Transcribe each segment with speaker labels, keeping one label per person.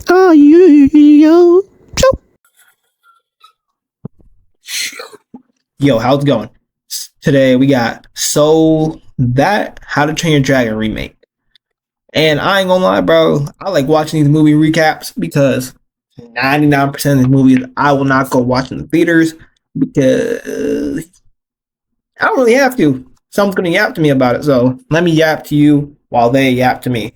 Speaker 1: Oh, yo. Yo, how's it going? Today we got that How to Train Your Dragon remake. And I ain't gonna lie, bro, I like watching these movie recaps because 99% of these movies I will not go watch in the theaters because I don't really have to. Someone's gonna yap to me about it, so let me yap to you while they yap to me.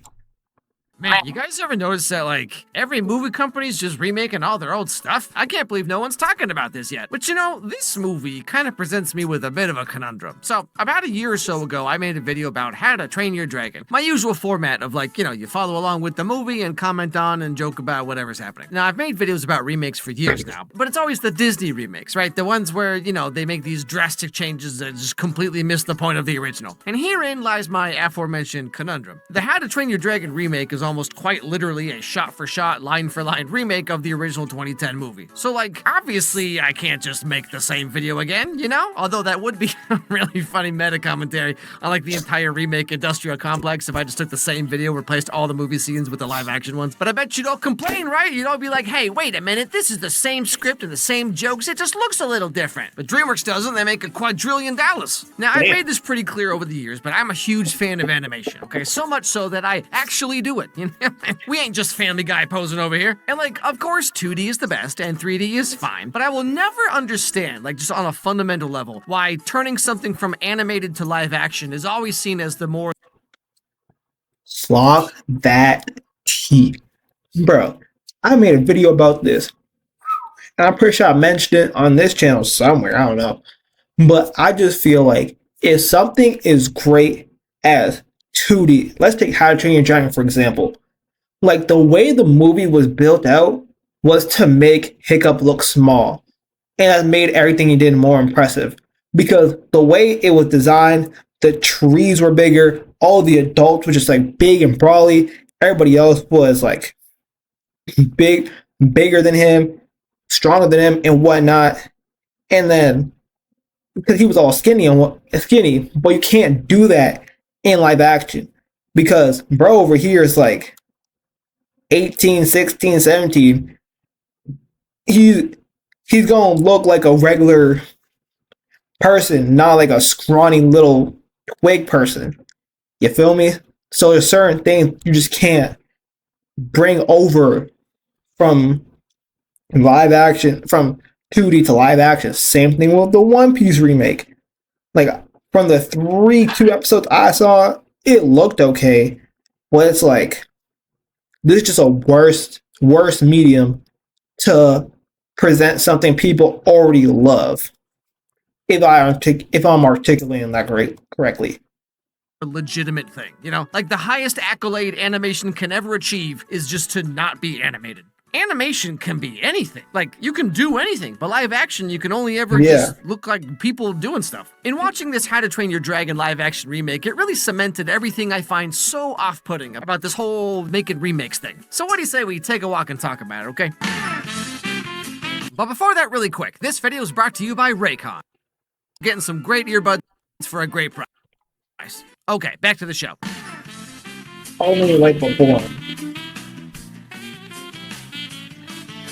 Speaker 2: Man, you guys ever notice that, like, every movie company's just remaking all their old stuff? I can't believe no one's talking about this yet. But you know, this movie kind of presents me with a bit of a conundrum. So, about a year or so ago, I made a video about How to Train Your Dragon. My usual format of, like, you follow along with the movie and comment on and joke about whatever's happening. Now, I've made videos about remakes for years now, but it's always the Disney remakes, right? The ones where, they make these drastic changes that just completely miss the point of the original. And herein lies my aforementioned conundrum. The How to Train Your Dragon remake is almost quite literally a shot-for-shot, line-for-line remake of the original 2010 movie. So, like, obviously I can't just make the same video again, Although that would be a really funny meta commentary on, like, the entire remake industrial complex if I just took the same video, replaced all the movie scenes with the live-action ones. But I bet you'd all complain, right? You'd all be like, hey, wait a minute, this is the same script and the same jokes, it just looks a little different. But DreamWorks doesn't, they make $1 quadrillion. Now, I've made this pretty clear over the years, but I'm a huge fan of animation, okay? So much so that I actually do it, We ain't just Family Guy posing over here. And like, of course, 2D is the best and 3D is fine, but I will never understand, like just on a fundamental level, why turning something from animated to live action is always seen as the more
Speaker 1: Slop that tea. Bro, I made a video about this. And I'm pretty sure I mentioned it on this channel somewhere, I don't know. But I just feel like if something is great as 2D, let's take How to Train Your Dragon for example. Like the way the movie was built out was to make Hiccup look small, and it made everything he did more impressive because the way it was designed, the trees were bigger, all the adults were just like big and brawly, everybody else was like bigger than him, stronger than him, and whatnot. And then because he was all skinny, but you can't do that in live action because bro over here is like 18, 16, 17, he's gonna look like a regular person, not like a scrawny little twig person. You feel me? So there's certain things you just can't bring over from live action, from 2D to live action. Same thing with the One Piece remake. Like from the 2 episodes I saw, it looked okay, but it's like this is just a worse medium to present something people already love. If I'm articulating that correctly.
Speaker 2: a legitimate thing, Like the highest accolade animation can ever achieve is just to not be animated. Animation can be anything. Like, you can do anything, but live action, you can only ever just look like people doing stuff. In watching this How to Train Your Dragon live action remake, it really cemented everything I find so off-putting about this whole making remakes thing. So what do you say we take a walk and talk about it, okay? But before that, really quick, this video is brought to you by Raycon. Getting some great earbuds for a great price. Okay, back to the show.
Speaker 1: Only like before.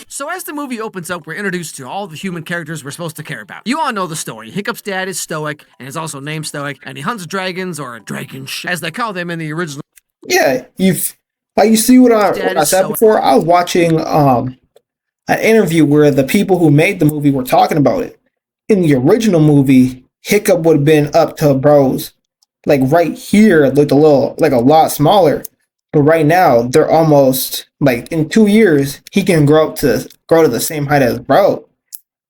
Speaker 2: So as the movie opens up, we're introduced to all the human characters we're supposed to care about. You all know the story. Hiccup's dad is Stoic, and is also named Stoic, and he hunts dragons, or dragonsh, as they call them in the original.
Speaker 1: Yeah, you see what I said before? I was watching an interview where the people who made the movie were talking about it. In the original movie, Hiccup would have been up to bros. Like right here, it looked a lot smaller. But right now, they're almost like in 2 years, he can grow to the same height as bro.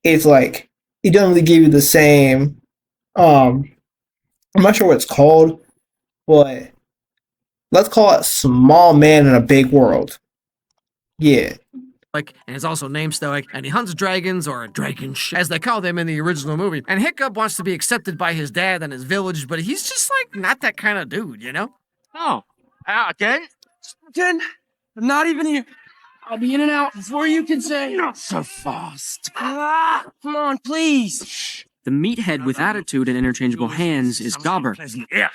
Speaker 1: It's like it doesn't really give you the same. I'm not sure what it's called, but let's call it small man in a big world. Yeah.
Speaker 2: And is also named Stoic, and he hunts dragons, or dragonsh, as they call them in the original movie. And Hiccup wants to be accepted by his dad and his village, but he's just like not that kind of dude,
Speaker 3: Oh, again? Again? I'm not even here. I'll be in and out before you can say. Not so fast. Come on, please.
Speaker 4: The meathead with attitude and interchangeable hands is Gobber.
Speaker 3: Yeah.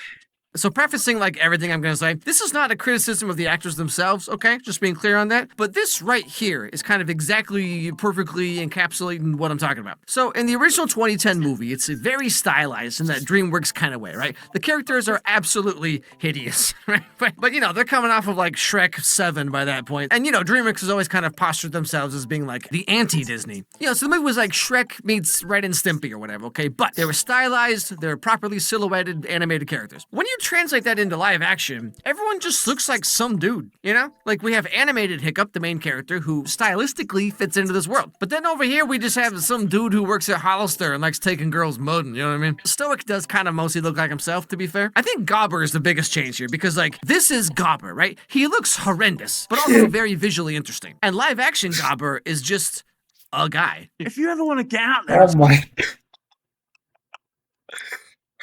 Speaker 2: So prefacing like everything I'm going to say, this is not a criticism of the actors themselves, okay? Just being clear on that. But this right here is kind of exactly perfectly encapsulating what I'm talking about. So in the original 2010 movie, it's very stylized in that DreamWorks kind of way, right? The characters are absolutely hideous, right? But you know, they're coming off of like Shrek 7 by that point. And you know, DreamWorks has always kind of postured themselves as being like the anti-Disney. You know, so the movie was like Shrek meets Ren and Stimpy or whatever, okay? But they were stylized, they're properly silhouetted animated characters. When you translate that into live action, everyone just looks like some dude, you know? Like we have animated Hiccup, the main character, who stylistically fits into this world. But then over here, we just have some dude who works at Hollister and likes taking girls mudding, you know what I mean? Stoic does kind of mostly look like himself, to be fair. I think Gobber is the biggest change here because, like, this is Gobber, right? He looks horrendous, but also very visually interesting. And live action Gobber is just a guy.
Speaker 3: If you ever want to get out there,
Speaker 1: Oh my.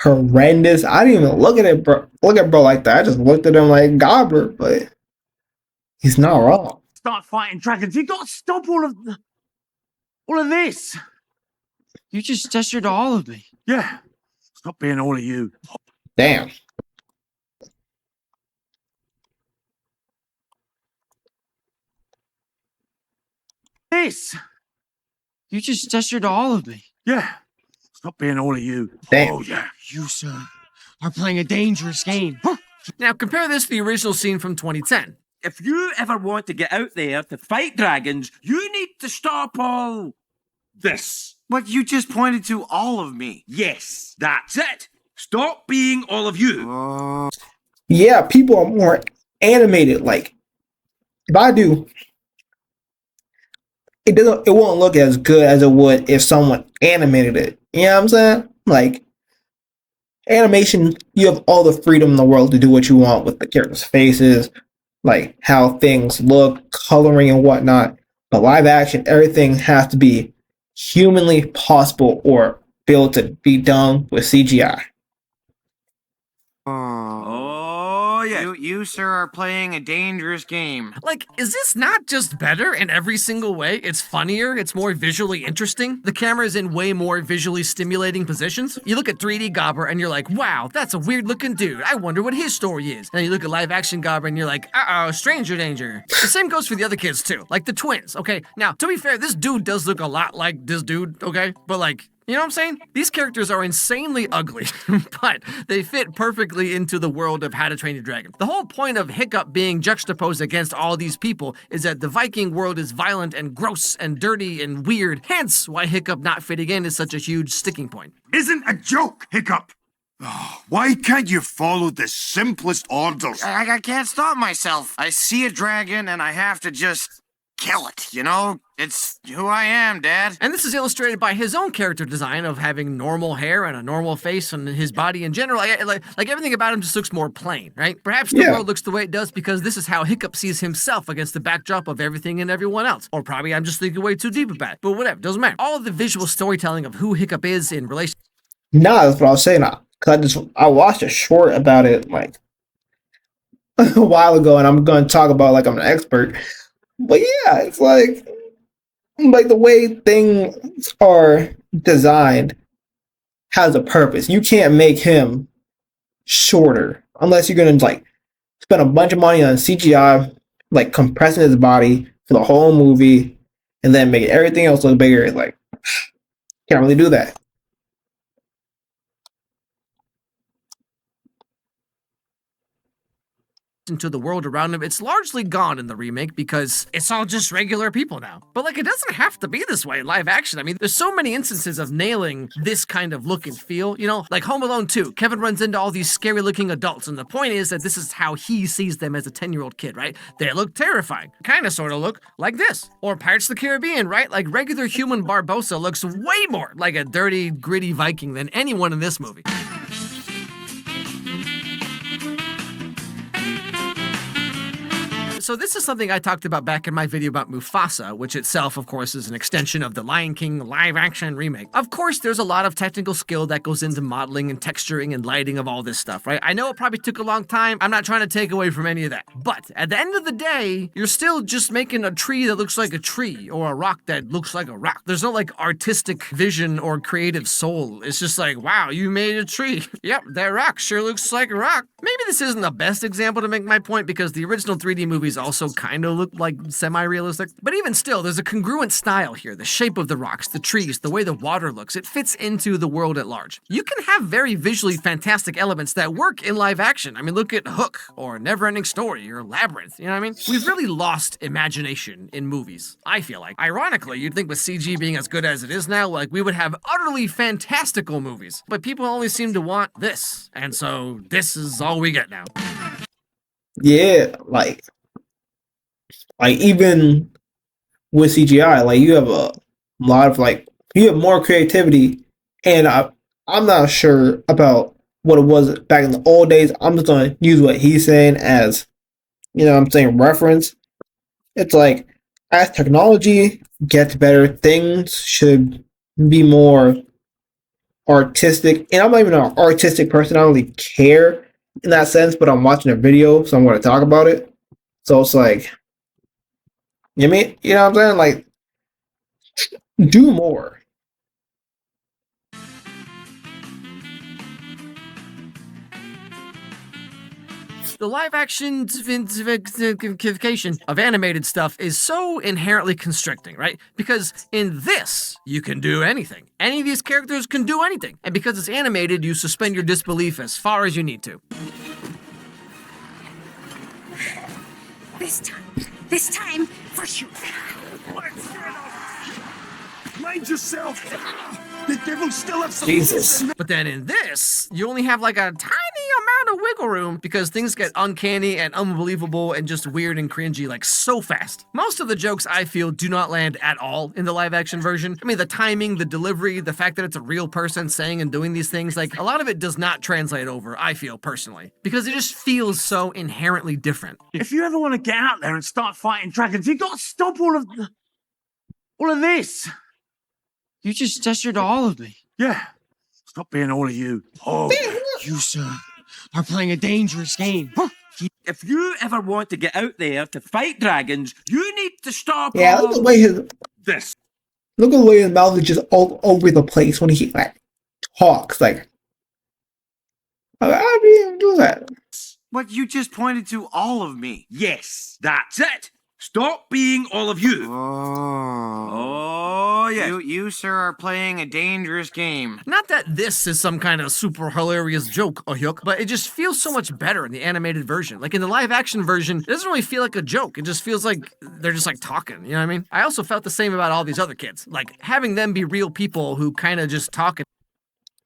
Speaker 1: Horrendous. I didn't even look at it, bro. Look at bro like that. I just looked at him like Gobber, but he's not wrong.
Speaker 3: start fighting dragons. You got to stop all of this.
Speaker 4: You just gestured to all of me.
Speaker 3: Yeah. Stop being all of you.
Speaker 1: Damn.
Speaker 3: This.
Speaker 4: You just gestured to all of me.
Speaker 3: Yeah. Stop being all of you.
Speaker 1: Damn.
Speaker 3: Oh, yeah.
Speaker 4: You, sir, are playing a dangerous game.
Speaker 2: Now compare this to the original scene from 2010.
Speaker 5: If you ever want to get out there to fight dragons, you need to stop all this.
Speaker 6: But you just pointed to all of me.
Speaker 5: Yes, that's it. Stop being all of you.
Speaker 1: Yeah, people are more animated. Like, if I do, it won't look as good as it would if someone animated it. You know what I'm saying? Like, animation, you have all the freedom in the world to do what you want with the characters' faces, like how things look, coloring and whatnot. But live action, everything has to be humanly possible or be able to be done with CGI.
Speaker 6: Oh,
Speaker 5: yeah.
Speaker 6: You, sir, are playing a dangerous game.
Speaker 2: Like, is this not just better in every single way? It's funnier, it's more visually interesting. The camera is in way more visually stimulating positions. You look at 3D Gobber and you're like, wow, that's a weird looking dude. I wonder what his story is. And then you look at live action Gobber and you're like, uh-oh, stranger danger. The same goes for the other kids too, like the twins, okay? Now, to be fair, this dude does look a lot like this dude, okay? But like, you know what I'm saying? These characters are insanely ugly, but they fit perfectly into the world of How to Train Your Dragon. The whole point of Hiccup being juxtaposed against all these people is that the Viking world is violent and gross and dirty and weird, hence why Hiccup not fitting in is such a huge sticking point.
Speaker 7: Isn't a joke, Hiccup. Oh, why can't you follow the simplest orders?
Speaker 6: I can't stop myself. I see a dragon and I have to just kill it, you know? It's who I am, Dad.
Speaker 2: And this is illustrated by his own character design of having normal hair and a normal face and his body in general. Like everything about him just looks more plain, right? Perhaps the world looks the way it does because this is how Hiccup sees himself against the backdrop of everything and everyone else. Or probably I'm just thinking way too deep about it. But whatever, doesn't matter. All of the visual storytelling of who Hiccup is in relation.
Speaker 1: Nah, that's what I was saying. Cause I watched a short about it like a while ago, and I'm going to talk about like I'm an expert. But yeah, it's like the way things are designed has a purpose. You can't make him shorter unless you're gonna like spend a bunch of money on CGI, like compressing his body for the whole movie, and then make everything else look bigger. It's like can't really do that.
Speaker 2: Into the world around him, it's largely gone in the remake because it's all just regular people now. But like, it doesn't have to be this way in live action. I mean, there's so many instances of nailing this kind of look and feel, you know, like Home Alone 2. Kevin runs into all these scary looking adults, and the point is that this is how he sees them as a 10-year-old kid, right? They look terrifying. Kind of sort of look like this. Or Pirates of the Caribbean, right? Like regular human Barbossa looks way more like a dirty, gritty Viking than anyone in this movie. So this is something I talked about back in my video about Mufasa, which itself, of course, is an extension of the Lion King live-action remake. Of course, there's a lot of technical skill that goes into modeling and texturing and lighting of all this stuff, right? I know it probably took a long time. I'm not trying to take away from any of that. But at the end of the day, you're still just making a tree that looks like a tree or a rock that looks like a rock. There's no like artistic vision or creative soul. It's just like, wow, you made a tree. Yep, that rock sure looks like a rock. Maybe this isn't the best example to make my point because the original 3D movies also kind of look like semi-realistic. But even still, there's a congruent style here. The shape of the rocks, the trees, the way the water looks, it fits into the world at large. You can have very visually fantastic elements that work in live action. I mean, look at Hook or Neverending Story or Labyrinth, you know what I mean? We've really lost imagination in movies, I feel like. Ironically, you'd think with CG being as good as it is now, like we would have utterly fantastical movies. But people only seem to want this. And so this is all we get now.
Speaker 1: Yeah, like even with CGI, like you have a lot of like you have more creativity, and I'm not sure about what it was back in the old days. I'm just gonna use what he's saying as, you know what I'm saying, reference. It's like as technology gets better, things should be more artistic. And I'm not even an artistic person. I don't really care in that sense, but I'm watching a video, so I'm going to talk about it. So it's like, you know what I'm saying? Like, do more.
Speaker 2: The live action of animated stuff is so inherently constricting, right? Because in this, you can do anything. Any of these characters can do anything. And because it's animated, you suspend your disbelief as far as you need to.
Speaker 8: This time, for you.
Speaker 7: Mind yourself! The devil still has some.
Speaker 1: Jesus.
Speaker 2: But then in this, you only have like a tiny amount of wiggle room because things get uncanny and unbelievable and just weird and cringy like so fast. Most of the jokes I feel do not land at all in the live action version. I mean, the timing, the delivery, the fact that it's a real person saying and doing these things, like a lot of it does not translate over, I feel personally, because it just feels so inherently different.
Speaker 5: If you ever want to get out there and start fighting dragons, you've got to stop all of this.
Speaker 4: You just gestured to all of me.
Speaker 5: Yeah. Stop being all of you. Oh.
Speaker 4: You, sir, are playing a dangerous game.
Speaker 5: If you ever want to get out there to fight dragons, you need to stop
Speaker 1: Yeah, look at the way
Speaker 5: this.
Speaker 1: look at the way his mouth is just all over the place when he like talks. Like, how do you even do that?
Speaker 6: But you just pointed to all of me.
Speaker 5: Yes, that's it. Stop being all of you.
Speaker 6: Oh,
Speaker 5: yeah.
Speaker 6: You, sir, are playing a dangerous game.
Speaker 2: Not that this is some kind of super hilarious joke, Oyuk, but it just feels so much better in the animated version. Like in the live action version, it doesn't really feel like a joke. It just feels like they're just like talking, you know what I mean? I also felt the same about all these other kids. Like having them be real people who kind of just talk and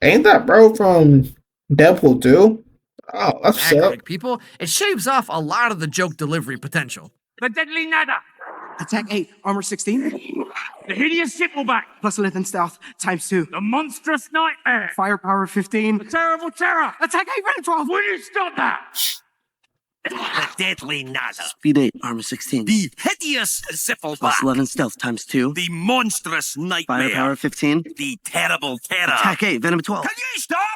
Speaker 1: Ain't that bro from Deadpool 2? Oh, that's
Speaker 2: act
Speaker 1: up.
Speaker 2: like people, it shaves off a lot of the joke delivery potential.
Speaker 5: The deadly nada.
Speaker 3: Attack 8, armor 16,
Speaker 5: The hideous shipwreck.
Speaker 3: plus 11 stealth, times 2.
Speaker 5: The monstrous nightmare.
Speaker 3: Firepower 15.
Speaker 5: The terrible terror.
Speaker 3: Attack 8, rated 12.
Speaker 5: Will you stop that? The deadly nada.
Speaker 9: Speed 8, armor 16.
Speaker 5: The hideous ziffleback.
Speaker 9: Plus 11 stealth times 2.
Speaker 5: The monstrous nightmare.
Speaker 9: Firepower 15.
Speaker 5: The terrible terror.
Speaker 9: Attack 8, venom 12.
Speaker 5: Can you stop that?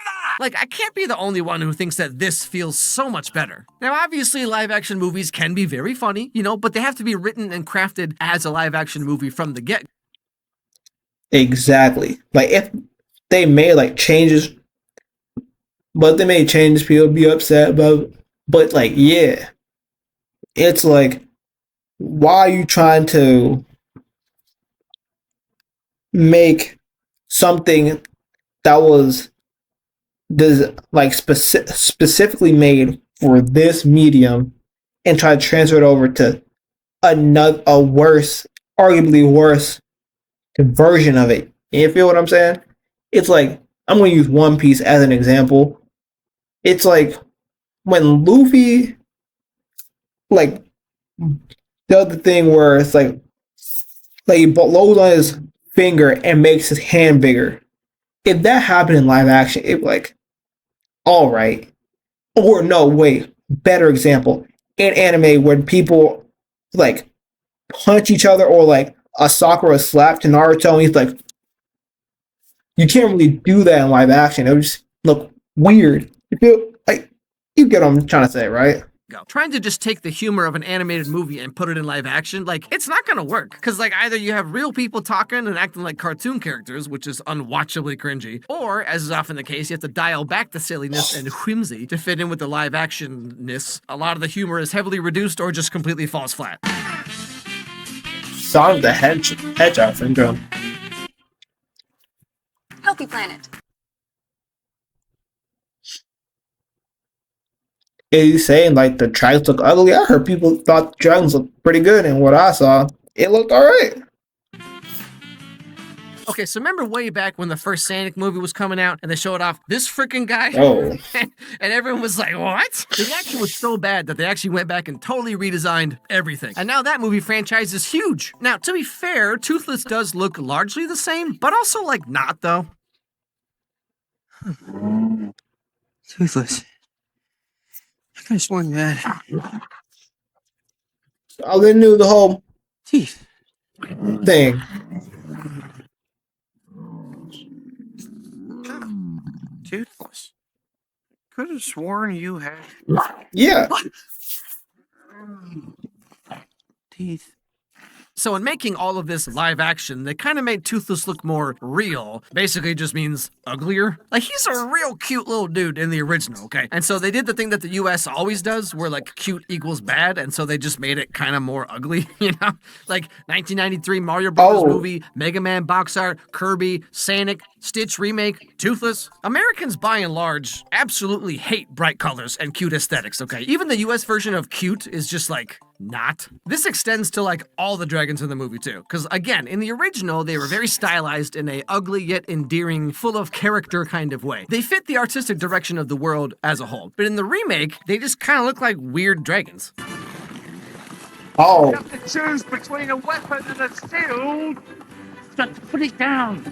Speaker 2: Like, I can't be the only one who thinks that this feels so much better. Now, obviously, live action movies can be very funny, you know, but they have to be written and crafted as a live action movie from the get.
Speaker 1: Exactly. Like if they made like changes, but they made changes, people would be upset about. But like, yeah, it's like, why are you trying to make something that was specifically made for this medium and try to transfer it over to a worse, arguably worse version of it? You feel what I'm saying? It's like, I'm going to use One Piece as an example. It's like when Luffy like does the thing where it's like he blows on his finger and makes his hand bigger. If that happened in live action, it like, all right. Or no, wait, better example. In anime, when people like punch each other, or like a Sakura slap to Naruto, and he's like, you can't really do that in live action. It would just look weird. You feel like, you get what I'm trying to say, right?
Speaker 2: Go. Trying to just take the humor of an animated movie and put it in live action, like, it's not gonna work. Because, like, either you have real people talking and acting like cartoon characters, which is unwatchably cringy, or, as is often the case, you have to dial back the silliness and whimsy to fit in with the live actionness. A lot of the humor is heavily reduced or just completely falls flat.
Speaker 1: Sonic the Hedgehog syndrome.
Speaker 8: Healthy planet.
Speaker 1: Is he saying like the dragons look ugly? I heard people thought the dragons looked pretty good, and what I saw, it looked alright.
Speaker 2: Okay, so remember way back when the first Sonic movie was coming out and they showed off this freaking guy?
Speaker 1: Oh.
Speaker 2: And everyone was like, what? The reaction was so bad that they actually went back and totally redesigned everything. And now that movie franchise is huge. Now, to be fair, Toothless does look largely the same, but also, like, not, though.
Speaker 4: Toothless. I could have sworn you had
Speaker 1: Oh, they knew the whole
Speaker 4: teeth.
Speaker 1: thing.
Speaker 6: Toothless. Could have sworn you had.
Speaker 1: Yeah.
Speaker 4: Teeth.
Speaker 2: So in making all of this live action, they kind of made Toothless look more real. Basically just means uglier. Like, he's a real cute little dude in the original, okay? And so they did the thing that the US always does, where like cute equals bad, and so they just made it kind of more ugly, you know? Like 1993 Mario Bros. Movie, Mega Man box art, Kirby, Sonic, Stitch remake, Toothless. Americans by and large absolutely hate bright colors and cute aesthetics, okay? Even the US version of cute is just like, not. This extends to like all the dragons in the movie too, because again, in the original, they were very stylized in a ugly yet endearing, full of character kind of way. They fit the artistic direction of the world as a whole, but in the remake, they just kind of look like weird dragons.
Speaker 1: Oh.
Speaker 3: You have to choose between a weapon and a shield. Just put it down.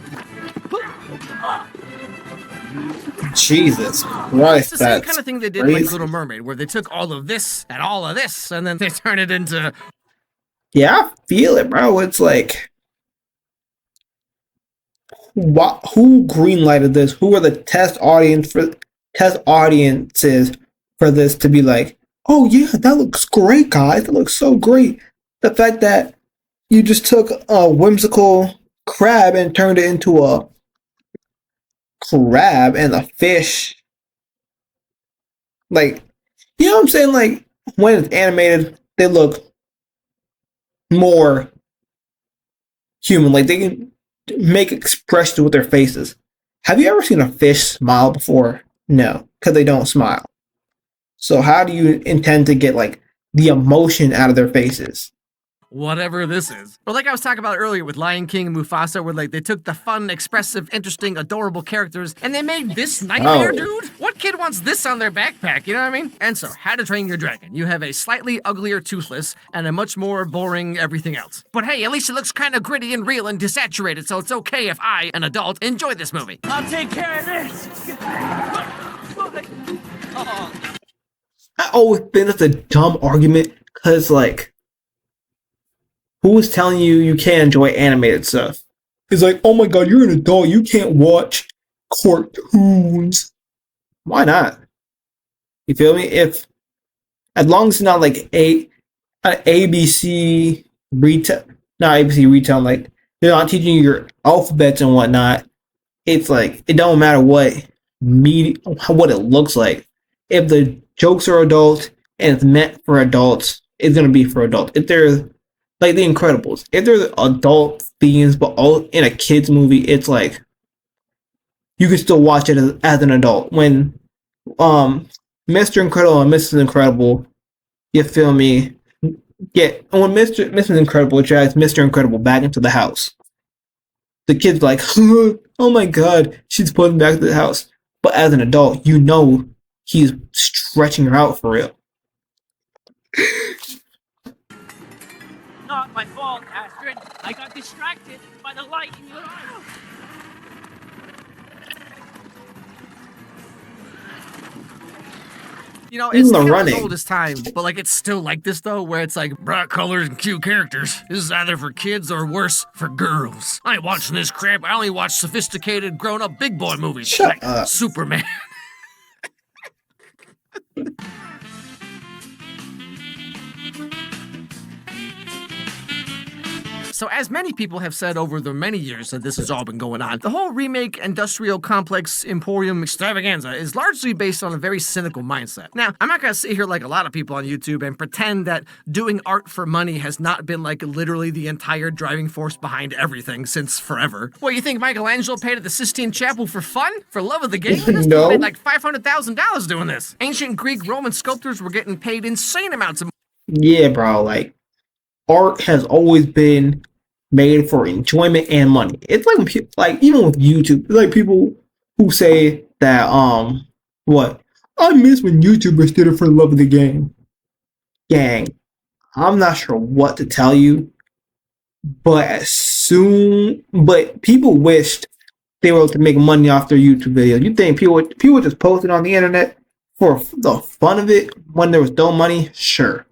Speaker 1: Jesus
Speaker 2: It's
Speaker 1: Christ,
Speaker 2: the same
Speaker 1: that's
Speaker 2: kind of thing they did in like
Speaker 1: crazy.
Speaker 2: Little Mermaid, where they took all of this, and then they turn it into...
Speaker 1: Yeah, I feel it, bro. It's like, who greenlighted this? Who are the test audiences for this to be like, oh yeah, that looks great, guys. That looks so great. The fact that you just took a whimsical crab and turned it into a crab and a fish. Like, you know what I'm saying? Like, when it's animated, they look more human. Like, they can make expressions with their faces. Have you ever seen a fish smile before? No, because they don't smile. So how do you intend to get like the emotion out of their faces?
Speaker 2: Whatever this is. Or like I was talking about earlier with Lion King and Mufasa, where like they took the fun, expressive, interesting, adorable characters and they made this nightmare, dude? What kid wants this on their backpack, you know what I mean? And so, How to Train Your Dragon. You have a slightly uglier Toothless and a much more boring everything else. But hey, at least it looks kind of gritty and real and desaturated, so it's okay if I, an adult, enjoy this movie.
Speaker 3: I'll take care of this.
Speaker 1: I always think that's a dumb argument, because like, who is telling you you can't enjoy animated stuff? It's like, oh my god, you're an adult, you can't watch cartoons. Why not? You feel me? If, as long as it's not like an ABC retail, not ABC retail, like they're not teaching you your alphabets and whatnot. It's like, it don't matter what it looks like. If the jokes are adult and it's meant for adults, it's gonna be for adults. If they're like The Incredibles, if there's adult themes but all in a kids movie, it's like you can still watch it as an adult. When Mr. Incredible and Mrs. Incredible, you feel me? Yeah, and when Mrs. Incredible drags Mr. Incredible back into the house, the kid's like, oh my god, she's putting back to the house. But as an adult, you know he's stretching her out for real.
Speaker 3: Not my fault, Astrid. I got distracted by the light in your eye.
Speaker 2: You know,
Speaker 1: Even
Speaker 2: it's
Speaker 1: the
Speaker 2: kind of as
Speaker 1: running.
Speaker 2: old as time, but like it's still like this though, where it's like bright colors and cute characters. This is either for kids or worse, for girls. I ain't watching this crap. I only watch sophisticated, grown-up big boy movies.
Speaker 1: Shut
Speaker 2: like
Speaker 1: up.
Speaker 2: Superman. So as many people have said over the many years that this has all been going on, the whole remake industrial complex emporium extravaganza is largely based on a very cynical mindset. Now, I'm not gonna sit here like a lot of people on YouTube and pretend that doing art for money has not been like literally the entire driving force behind everything since forever. What, you think Michelangelo paid at the Sistine Chapel for fun? For love of the game? This
Speaker 1: No.
Speaker 2: dude made like $500,000 doing this. Ancient Greek Roman sculptors were getting paid insane amounts of
Speaker 1: Yeah, bro. Like, art has always been made for enjoyment and money. It's like when like even with YouTube, like people who say that what I miss when YouTubers did it for the love of the game. Gang, I'm not sure what to tell you, but people wished they were able to make money off their YouTube videos. You think people just posted on the internet for the fun of it when there was no money? Sure.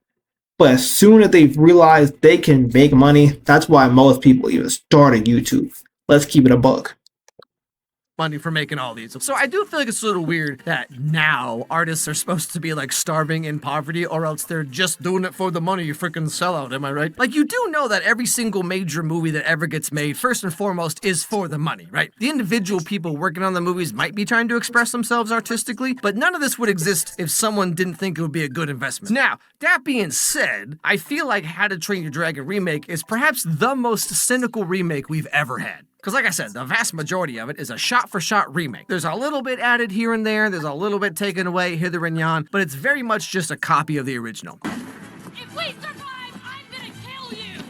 Speaker 1: But as soon as they've realized they can make money, that's why most people even started YouTube. Let's keep it a buck.
Speaker 2: money for making all these. So I do feel like it's a little weird that now artists are supposed to be like starving in poverty, or else they're just doing it for the money, you freaking sellout, am I right? Like, you do know that every single major movie that ever gets made, first and foremost, is for the money, right? The individual people working on the movies might be trying to express themselves artistically, but none of this would exist if someone didn't think it would be a good investment. Now, that being said, I feel like How to Train Your Dragon Remake is perhaps the most cynical remake we've ever had. Because like I said, the vast majority of it is a shot-for-shot remake. There's a little bit added here and there, there's a little bit taken away hither and yon, but it's very much just a copy of the original.
Speaker 8: If we survive, I'm gonna kill you!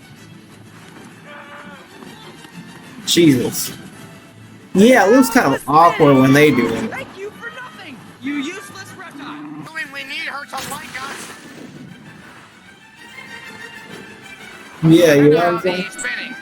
Speaker 1: Jesus. Yeah, it looks kind of awkward when they do it.
Speaker 3: Thank you for nothing, you useless reptile.
Speaker 6: We need her to like us.
Speaker 1: Yeah, you know what I'm saying?
Speaker 6: Spinning.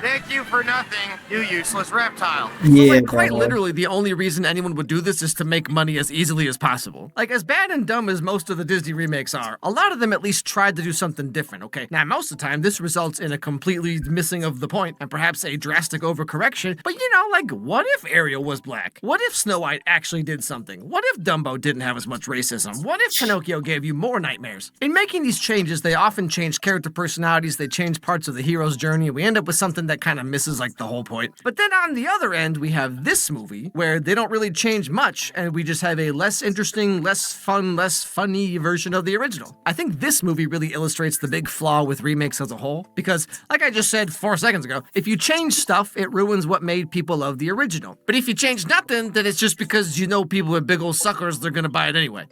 Speaker 6: Thank you for nothing, you useless reptile.
Speaker 1: Yeah,
Speaker 2: Like, quite
Speaker 1: bro.
Speaker 2: literally, the only reason anyone would do this is to make money as easily as possible. Like, as bad and dumb as most of the Disney remakes are, a lot of them at least tried to do something different, okay? Now, most of the time, this results in a completely missing of the point and perhaps a drastic overcorrection, but you know, like, what if Ariel was black? What if Snow White actually did something? What if Dumbo didn't have as much racism? What if Pinocchio gave you more nightmares? In making these changes, they often change character personalities, they change parts of the hero's journey, and we end up with something that kind of misses like the whole point. But then on the other end, we have this movie where they don't really change much, and we just have a less interesting, less fun, less funny version of the original. I think this movie really illustrates the big flaw with remakes as a whole, because like I just said 4 seconds ago, if you change stuff, it ruins what made people love the original. But if you change nothing, then it's just because you know people are big old suckers, they're gonna buy it anyway.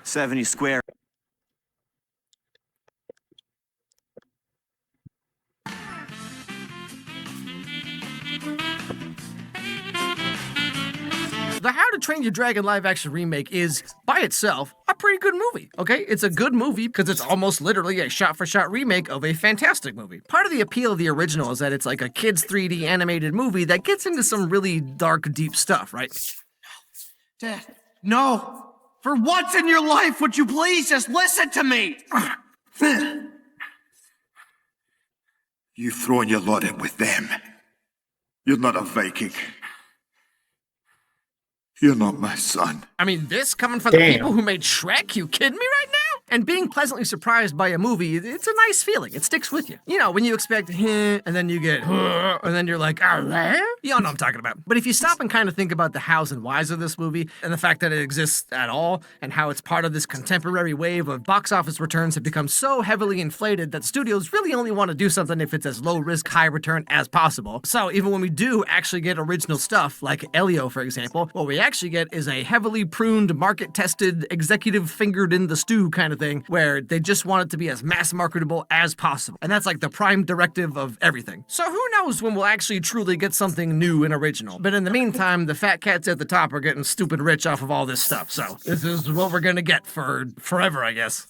Speaker 9: $70 square.
Speaker 2: The How to Train Your Dragon live-action remake is, by itself, a pretty good movie, okay? It's a good movie because it's almost literally a shot-for-shot remake of a fantastic movie. Part of the appeal of the original is that it's like a kid's 3D animated movie that gets into some really dark, deep stuff, right?
Speaker 3: Dad, no. For once in your life, would you please just listen to me?
Speaker 7: You've thrown your lot in with them. You're not a Viking. You're not my son.
Speaker 2: I mean, this coming from the
Speaker 1: Damn.
Speaker 2: people who made Shrek? You kidding me right now? And being pleasantly surprised by a movie, it's a nice feeling. It sticks with you. You know, when you expect, and then you get, and then you're like, you all know what I'm talking about. But if you stop and kind of think about the hows and whys of this movie, and the fact that it exists at all, and how it's part of this contemporary wave of box office returns have become so heavily inflated that studios really only want to do something if it's as low risk, high return as possible. So even when we do actually get original stuff, like Elio, for example, what we actually get is a heavily pruned, market tested, executive fingered in the stew kind of of thing, where they just want it to be as mass marketable as possible. And that's like the prime directive of everything. So who knows when we'll actually truly get something new and original. But in the meantime, the fat cats at the top are getting stupid rich off of all this stuff. So this is what we're gonna get for forever, I guess.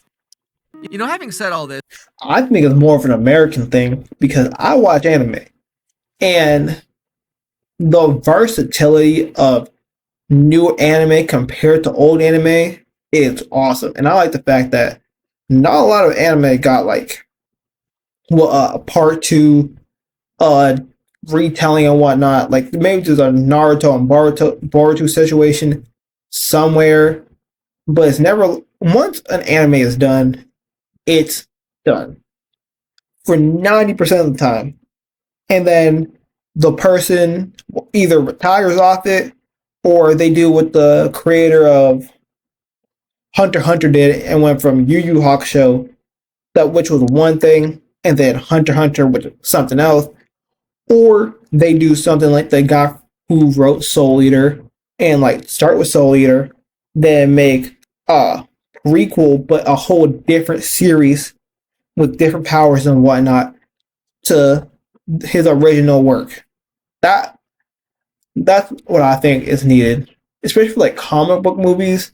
Speaker 2: You know, having said all this,
Speaker 1: I think it's more of an American thing because I watch anime, and the versatility of new anime compared to old anime is awesome. And I like the fact that not a lot of anime got like a part 2 retelling and whatnot. Like maybe there's a Naruto and Boruto situation somewhere, but it's never, once an anime is done, it's done for 90% of the time. And then the person either retires off it, or they do what the creator of Hunter x Hunter did and went from Yu Yu Hakusho, which was one thing, and then Hunter x Hunter with something else. Or they do something like the guy who wrote Soul Eater and like start with Soul Eater, then make a prequel but a whole different series with different powers and whatnot to his original work. That's what I think is needed, especially for like comic book movies.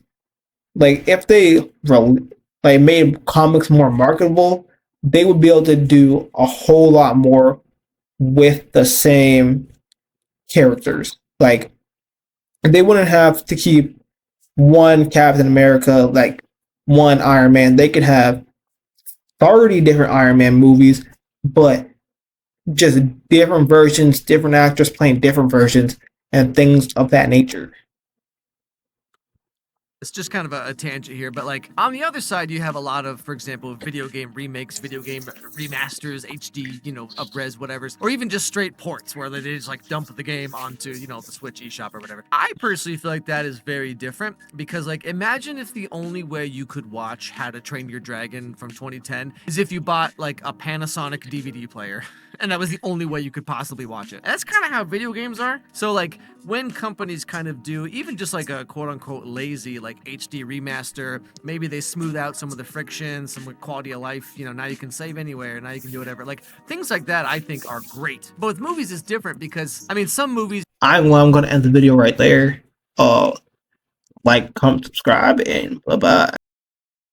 Speaker 1: Like if they made comics more marketable, they would be able to do a whole lot more with the same characters. Like they wouldn't have to keep one Captain America, like one Iron Man. They could have 30 different Iron Man movies, but just different versions, different actors playing different versions, and things of that nature.
Speaker 2: it's just kind of a tangent here, but like on the other side, you have a lot of, for example, video game remakes, video game remasters, HD, you know, up-res, whatever, or even just straight ports where they just like dump the game onto, you know, the Switch eShop or whatever. I personally feel like that is very different because, like, imagine if the only way you could watch How to Train Your Dragon from 2010 is if you bought like a Panasonic DVD player. And that was the only way you could possibly watch it. That's kind of how video games are. So like when companies kind of do even just like a quote unquote lazy like HD remaster, maybe they smooth out some of the friction, some quality of life, you know, now you can save anywhere, now you can do whatever. Like things like that I think are great. But with movies it's different because I mean some movies
Speaker 1: I'm going to end the video right there. Like, comment, subscribe, and bye-bye.